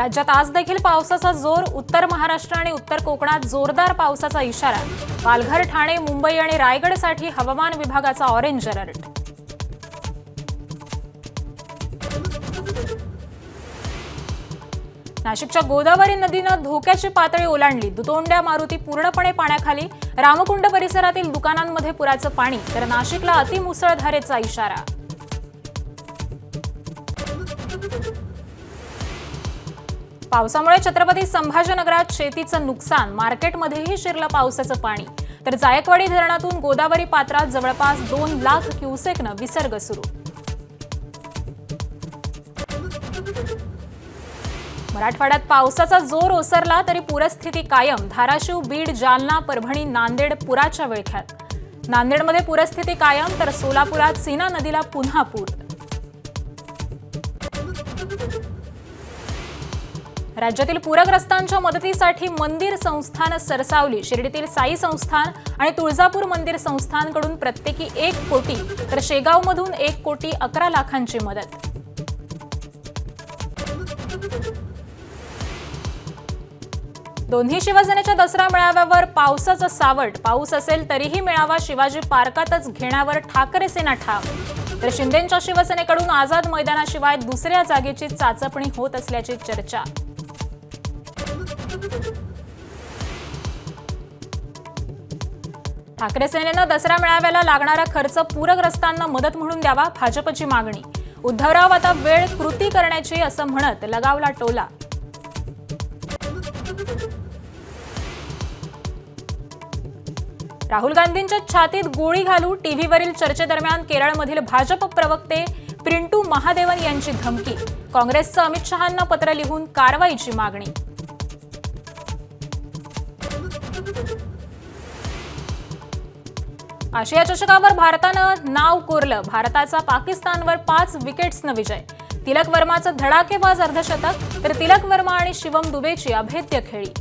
राज्यात आज देखील पावसाचा जोर. उत्तर महाराष्ट्र आणि उत्तर कोकणात जोरदार पावसाचा इशारा. पालघर, ठाणे, मुंबई आणि रायगडसाठी हवामान विभागाचा ऑरेंज अलर्ट. नाशिकच्या गोदावरी नदीनं धोक्याची पातळी ओलांडली. दुतोंड्या मारुती पूर्णपणे पाण्याखाली. रामकुंड परिसरातील दुकानांमध्ये पुराचं पाणी, तर नाशिकला अतिमुसळधारेचा इशारा. पावसामुळे छत्रपती संभाजीनगरात शेतीचं नुकसान. मार्केटमध्येही शिरलं पावसाचं पाणी. तर जायकवाडी धरणातून गोदावरी पात्रात जवळपास 2 लाख क्युसेकनं विसर्ग सुरू. मराठवाड्यात पावसाचा जोर ओसरला तरी पूरस्थिती कायम. धाराशिव, बीड, जालना, परभणी, नांदेड पुराच्या विळख्यात. नांदेडमध्ये पूरस्थिती कायम, तर सोलापुरात सीना नदीला पुन्हा पूर. राज्यातील पूरग्रस्तांच्या मदतीसाठी मंदिर संस्थान सरसावली. शिर्डीतील साई संस्थान आणि तुळजापूर मंदिर संस्थानकडून प्रत्येकी 1 कोटी, तर शेगावमधून 1 कोटी 11 लाखांची मदत. दोन्ही शिवसेनेच्या दसरा मेळाव्यावर पावसाचं सावट. पाऊस असेल तरीही मेळावा शिवाजी पार्कातच घेण्यावर ठाकरे सेना ठाम. तर शिंदेंच्या शिवसेनेकडून आझाद मैदानाशिवाय दुसऱ्या जागेची चाचपणी होत असल्याची चर्चा. ठाकरे सेनेनं दसरा मेळाव्याला लागणारा खर्च पूरग्रस्तांना मदत म्हणून द्यावा, भाजपची मागणी. उद्धवराव आता वेळ कृती करण्याची असं म्हणत लगावला टोला. राहुल गांधींच्या छातीत गोळी घालू. टीव्हीवरील चर्चेदरम्यान केरळमधील भाजप प्रवक्ते प्रिंटू महादेवन यांची धमकी. काँग्रेसचं अमित शहांना पत्र लिहून कारवाईची मागणी. आशिया चषकावर भारतानं नाव कोरलं. भारताचा पाकिस्तानवर 5 विकेट्सनं विजय. तिलक वर्माचं धडाकेबाज अर्धशतक, तर तिलक वर्मा आणि शिवम दुबेची अभेद्य खेळी.